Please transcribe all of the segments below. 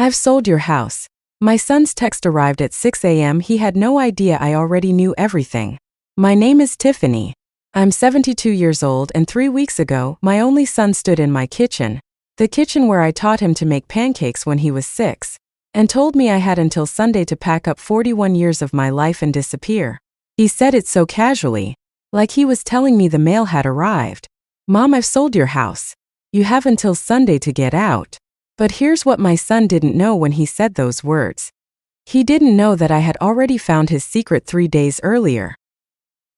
I've sold your house. My son's text arrived at 6 a.m. He had no idea I already knew everything. My name is Tiffany. I'm 72 years old, and 3 weeks ago, my only son stood in my kitchen, the kitchen where I taught him to make pancakes when he was 6, and told me I had until Sunday to pack up 41 years of my life and disappear. He said it so casually, like he was telling me the mail had arrived. Mom, I've sold your house. You have until Sunday to get out. But here's what my son didn't know when he said those words. He didn't know that I had already found his secret 3 days earlier.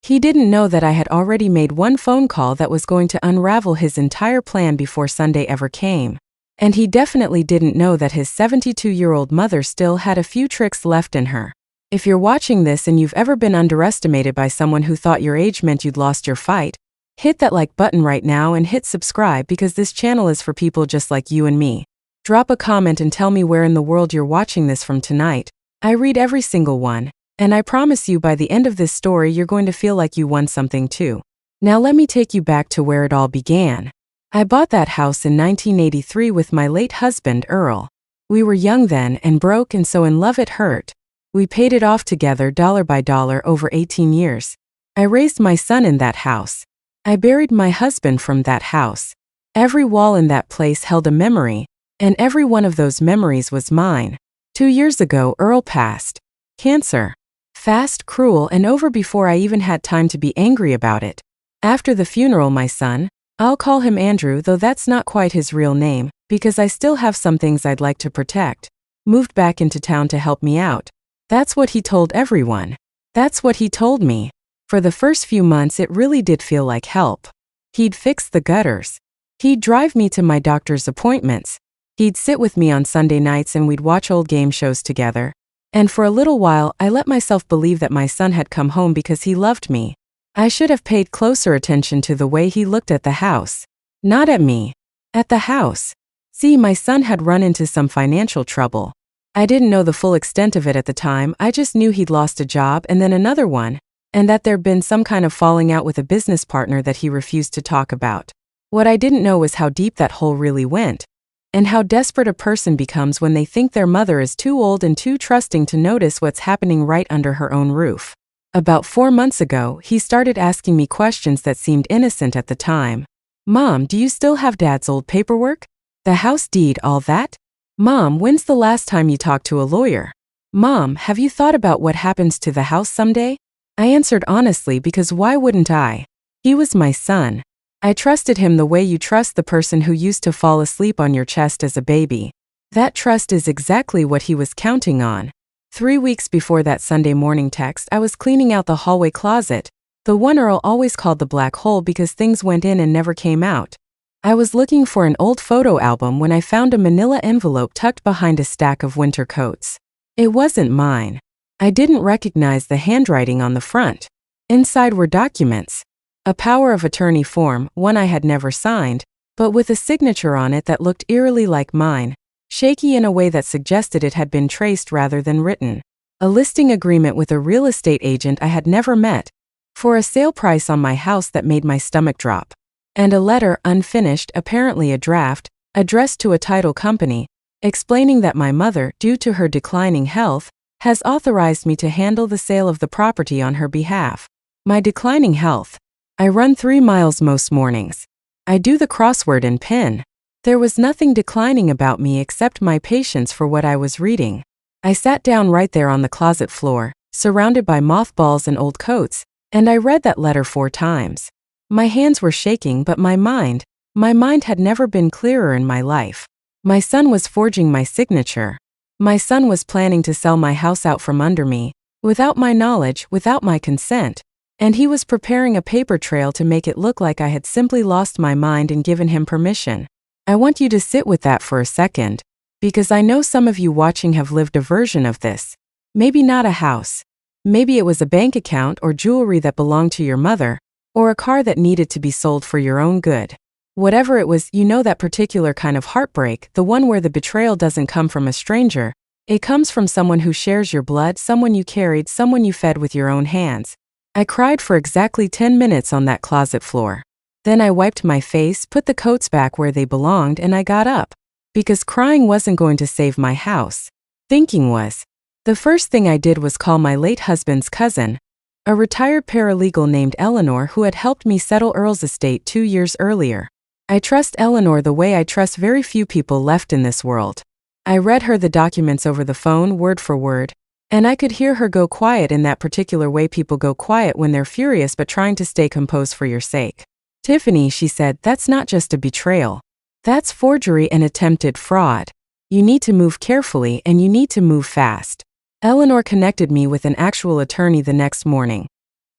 He didn't know that I had already made one phone call that was going to unravel his entire plan before Sunday ever came. And he definitely didn't know that his 72-year-old mother still had a few tricks left in her. If you're watching this and you've ever been underestimated by someone who thought your age meant you'd lost your fight, hit that like button right now and hit subscribe, because this channel is for people just like you and me. Drop a comment and tell me where in the world you're watching this from tonight. I read every single one, and I promise you by the end of this story you're going to feel like you won something too. Now let me take you back to where it all began. I bought that house in 1983 with my late husband, Earl. We were young then and broke, and so in love it hurt. We paid it off together dollar by dollar over 18 years. I raised my son in that house. I buried my husband from that house. Every wall in that place held a memory, and every one of those memories was mine. 2 years ago, Earl passed. Cancer. Fast, cruel, and over before I even had time to be angry about it. After the funeral, my son, I'll call him Andrew, though that's not quite his real name, because I still have some things I'd like to protect, moved back into town to help me out. That's what he told everyone. That's what he told me. For the first few months it really did feel like help. He'd fix the gutters. He'd drive me to my doctor's appointments. He'd sit with me on Sunday nights and we'd watch old game shows together. And for a little while I let myself believe that my son had come home because he loved me. I should have paid closer attention to the way he looked at the house. Not at me. At the house. See, my son had run into some financial trouble. I didn't know the full extent of it at the time. I just knew he'd lost a job and then another one, and that there'd been some kind of falling out with a business partner that he refused to talk about. What I didn't know was how deep that hole really went, and how desperate a person becomes when they think their mother is too old and too trusting to notice what's happening right under her own roof. About 4 months ago, he started asking me questions that seemed innocent at the time. Mom, do you still have Dad's old paperwork? The house deed, all that? Mom, when's the last time you talked to a lawyer? Mom, have you thought about what happens to the house someday? I answered honestly, because why wouldn't I? He was my son. I trusted him the way you trust the person who used to fall asleep on your chest as a baby. That trust is exactly what he was counting on. 3 weeks before that Sunday morning text, I was cleaning out the hallway closet, the one Earl always called the black hole because things went in and never came out. I was looking for an old photo album when I found a manila envelope tucked behind a stack of winter coats. It wasn't mine. I didn't recognize the handwriting on the front. Inside were documents. A power of attorney form, one I had never signed, but with a signature on it that looked eerily like mine, shaky in a way that suggested it had been traced rather than written. A listing agreement with a real estate agent I had never met, for a sale price on my house that made my stomach drop. And a letter, unfinished, apparently a draft, addressed to a title company, explaining that my mother, due to her declining health, has authorized me to handle the sale of the property on her behalf. My declining health. I run 3 miles most mornings. I do the crossword and pen. There was nothing declining about me except my patience for what I was reading. I sat down right there on the closet floor, surrounded by mothballs and old coats, and I read that letter 4 times. My hands were shaking, but my mind had never been clearer in my life. My son was forging my signature. My son was planning to sell my house out from under me, without my knowledge, without my consent. And he was preparing a paper trail to make it look like I had simply lost my mind and given him permission. I want you to sit with that for a second, because I know some of you watching have lived a version of this. Maybe not a house. Maybe it was a bank account or jewelry that belonged to your mother, or a car that needed to be sold for your own good. Whatever it was, you know that particular kind of heartbreak, the one where the betrayal doesn't come from a stranger. It comes from someone who shares your blood, someone you carried, someone you fed with your own hands. I cried for exactly 10 minutes on that closet floor. Then I wiped my face, put the coats back where they belonged, and I got up. because crying wasn't going to save my house. Thinking was. The first thing I did was call my late husband's cousin, a retired paralegal named Eleanor who had helped me settle Earl's estate 2 years earlier. I trust Eleanor the way I trust very few people left in this world. I read her the documents over the phone word for word, and I could hear her go quiet in that particular way people go quiet when they're furious but trying to stay composed for your sake. Tiffany, she said, that's not just a betrayal. That's forgery and attempted fraud. You need to move carefully and you need to move fast. Eleanor connected me with an actual attorney the next morning.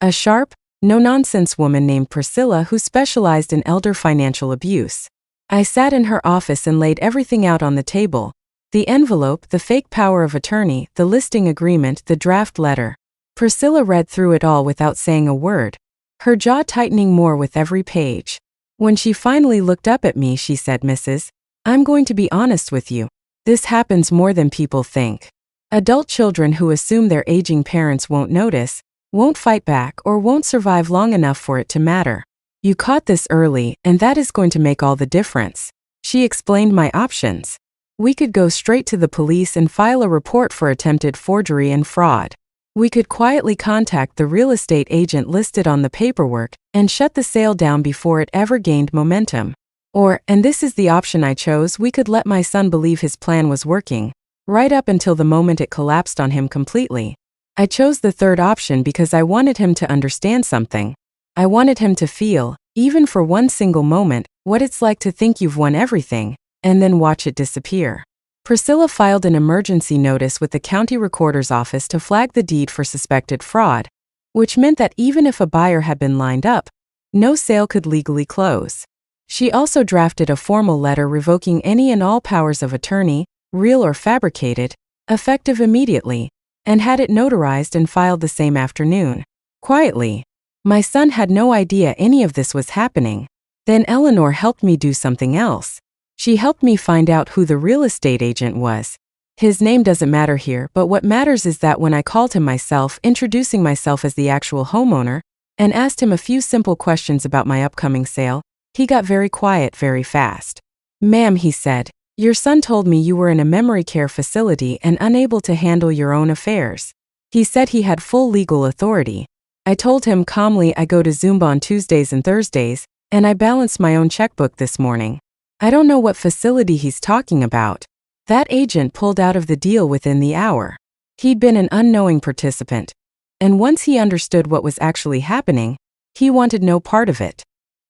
A sharp, no-nonsense woman named Priscilla who specialized in elder financial abuse. I sat in her office and laid everything out on the table. The envelope, the fake power of attorney, the listing agreement, the draft letter. Priscilla read through it all without saying a word, her jaw tightening more with every page. When she finally looked up at me, she said, "Mrs. I'm going to be honest with you. This happens more than people think. Adult children who assume their aging parents won't notice, won't fight back, or won't survive long enough for it to matter. You caught this early, and that is going to make all the difference." She explained my options. We could go straight to the police and file a report for attempted forgery and fraud. We could quietly contact the real estate agent listed on the paperwork and shut the sale down before it ever gained momentum. Or, and this is the option I chose, we could let my son believe his plan was working, right up until the moment it collapsed on him completely. I chose the third option because I wanted him to understand something. I wanted him to feel, even for one single moment, what it's like to think you've won everything, and then watch it disappear. Priscilla filed an emergency notice with the county recorder's office to flag the deed for suspected fraud, which meant that even if a buyer had been lined up, no sale could legally close. She also drafted a formal letter revoking any and all powers of attorney, real or fabricated, effective immediately, and had it notarized and filed the same afternoon. Quietly. My son had no idea any of this was happening. Then Eleanor helped me do something else. She helped me find out who the real estate agent was. His name doesn't matter here, but what matters is that when I called him myself, introducing myself as the actual homeowner, and asked him a few simple questions about my upcoming sale, he got very quiet very fast. "Ma'am," he said, "your son told me you were in a memory care facility and unable to handle your own affairs." He said he had full legal authority. I told him calmly I go to Zumba on Tuesdays and Thursdays, and I balanced my own checkbook this morning. I don't know what facility he's talking about. That agent pulled out of the deal within the hour. He'd been an unknowing participant. And once he understood what was actually happening, he wanted no part of it.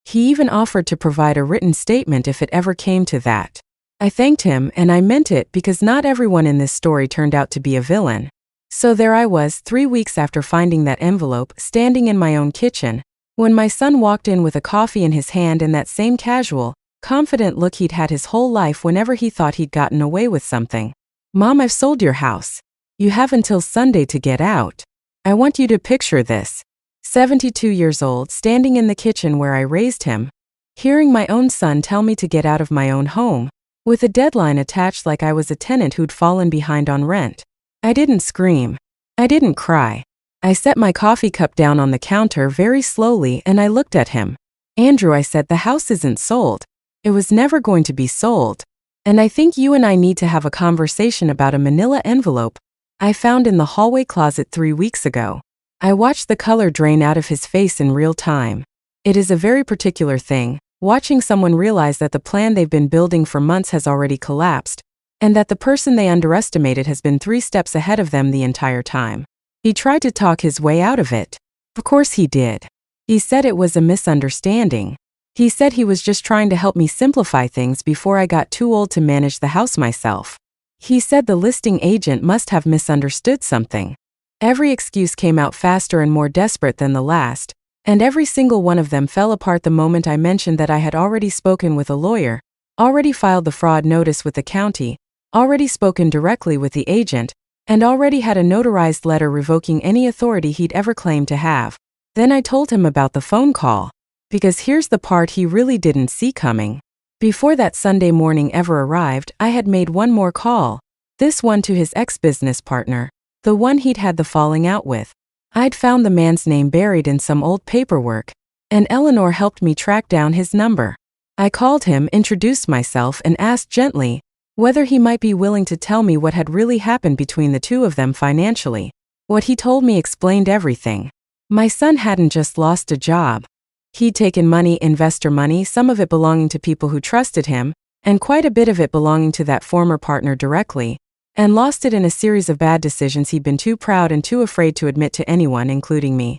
He even offered to provide a written statement if it ever came to that. I thanked him, and I meant it because not everyone in this story turned out to be a villain. So there I was, 3 weeks after finding that envelope, standing in my own kitchen, when my son walked in with a coffee in his hand and that same casual, confident look he'd had his whole life whenever he thought he'd gotten away with something. "Mom, I've sold your house. You have until Sunday to get out." I want you to picture this. 72 years old, standing in the kitchen where I raised him, hearing my own son tell me to get out of my own home, with a deadline attached like I was a tenant who'd fallen behind on rent. I didn't scream. I didn't cry. I set my coffee cup down on the counter very slowly and I looked at him. "Andrew," I said, "the house isn't sold. It was never going to be sold. And I think you and I need to have a conversation about a manila envelope I found in the hallway closet 3 weeks ago." I watched the color drain out of his face in real time. It is a very particular thing, watching someone realize that the plan they've been building for months has already collapsed, and that the person they underestimated has been 3 steps ahead of them the entire time. He tried to talk his way out of it. Of course he did. He said it was a misunderstanding. He said he was just trying to help me simplify things before I got too old to manage the house myself. He said the listing agent must have misunderstood something. Every excuse came out faster and more desperate than the last, and every single one of them fell apart the moment I mentioned that I had already spoken with a lawyer, already filed the fraud notice with the county, already spoken directly with the agent, and already had a notarized letter revoking any authority he'd ever claimed to have. Then I told him about the phone call. Because here's the part he really didn't see coming. Before that Sunday morning ever arrived, I had made one more call. This one to his ex-business partner, the one he'd had the falling out with. I'd found the man's name buried in some old paperwork, and Eleanor helped me track down his number. I called him, introduced myself, and asked gently, Whether he might be willing to tell me what had really happened between the two of them financially. What he told me explained everything. My son hadn't just lost a job. He'd taken money, investor money, some of it belonging to people who trusted him, and quite a bit of it belonging to that former partner directly, and lost it in a series of bad decisions he'd been too proud and too afraid to admit to anyone, including me.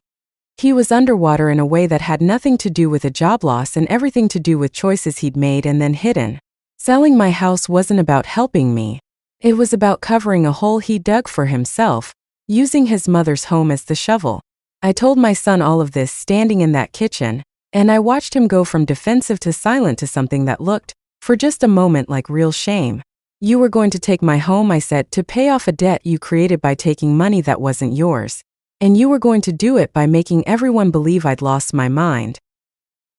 He was underwater in a way that had nothing to do with a job loss and everything to do with choices he'd made and then hidden. Selling my house wasn't about helping me. It was about covering a hole he dug for himself, using his mother's home as the shovel. I told my son all of this standing in that kitchen, and I watched him go from defensive to silent to something that looked, for just a moment, like real shame. You were going to take my home, I said, to pay off a debt you created by taking money that wasn't yours. And you were going to do it by making everyone believe I'd lost my mind.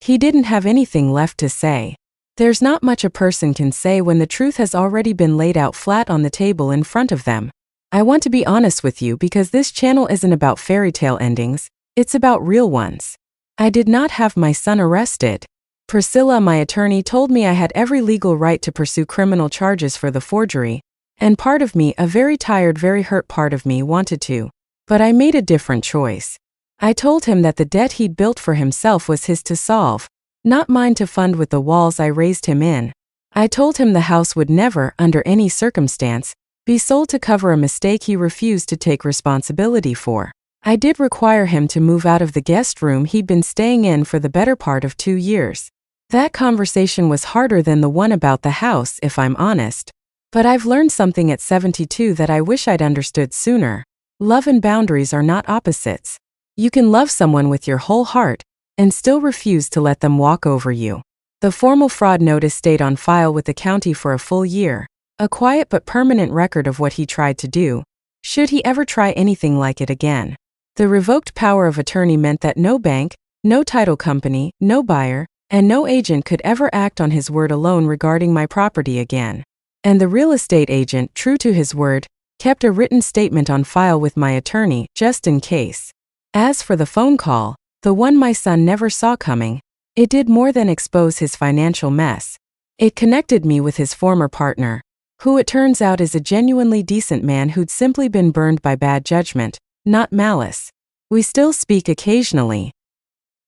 He didn't have anything left to say. There's not much a person can say when the truth has already been laid out flat on the table in front of them. I want to be honest with you because this channel isn't about fairy tale endings, it's about real ones. I did not have my son arrested. Priscilla, my attorney, told me I had every legal right to pursue criminal charges for the forgery, and part of me, a very tired, very hurt part of me, wanted to. But I made a different choice. I told him that the debt he'd built for himself was his to solve, not mine to fund with the walls I raised him in. I told him the house would never, under any circumstance, be sold to cover a mistake he refused to take responsibility for. I did require him to move out of the guest room he'd been staying in for the better part of 2 years. That conversation was harder than the one about the house, if I'm honest. But I've learned something at 72 that I wish I'd understood sooner. Love and boundaries are not opposites. You can love someone with your whole heart and still refuse to let them walk over you. The formal fraud notice stayed on file with the county for a full year. A quiet but permanent record of what he tried to do, should he ever try anything like it again. The revoked power of attorney meant that no bank, no title company, no buyer, and no agent could ever act on his word alone regarding my property again. And the real estate agent, true to his word, kept a written statement on file with my attorney, just in case. As for the phone call, the one my son never saw coming, it did more than expose his financial mess. It connected me with his former partner, who it turns out is a genuinely decent man who'd simply been burned by bad judgment, not malice. We still speak occasionally.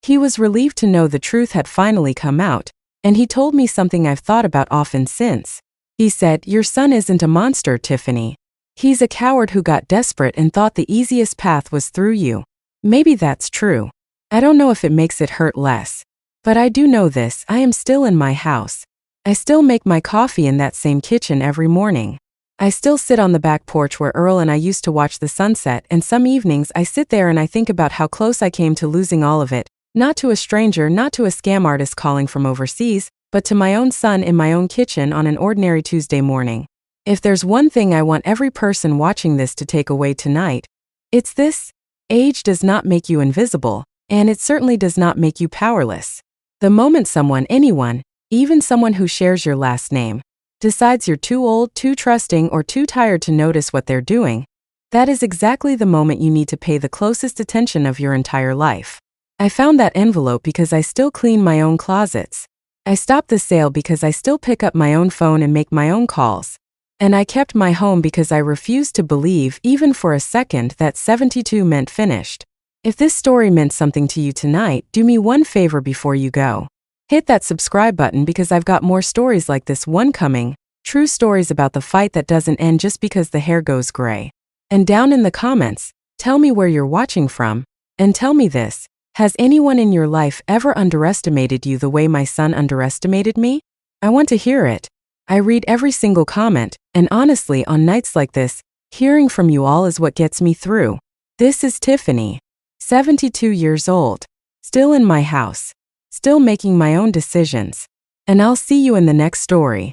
He was relieved to know the truth had finally come out, and he told me something I've thought about often since. He said, "Your son isn't a monster, Tiffany. He's a coward who got desperate and thought the easiest path was through you." Maybe that's true. I don't know if it makes it hurt less. But I do know this, I am still in my house. I still make my coffee in that same kitchen every morning. I still sit on the back porch where Earl and I used to watch the sunset, and some evenings I sit there and I think about how close I came to losing all of it, not to a stranger, not to a scam artist calling from overseas, but to my own son in my own kitchen on an ordinary Tuesday morning. If there's one thing I want every person watching this to take away tonight, it's this: age does not make you invisible, and it certainly does not make you powerless. The moment someone, anyone, even someone who shares your last name, decides you're too old, too trusting, or too tired to notice what they're doing, that is exactly the moment you need to pay the closest attention of your entire life. I found that envelope because I still clean my own closets. I stopped the sale because I still pick up my own phone and make my own calls. And I kept my home because I refused to believe, even for a second, that 72 meant finished. If this story meant something to you tonight, do me one favor before you go. Hit that subscribe button because I've got more stories like this one coming, true stories about the fight that doesn't end just because the hair goes gray. And down in the comments, tell me where you're watching from, and tell me this: has anyone in your life ever underestimated you the way my son underestimated me? I want to hear it. I read every single comment, and honestly, on nights like this, hearing from you all is what gets me through. This is Tiffany, 72 years old, still in my house, still making my own decisions. And I'll see you in the next story.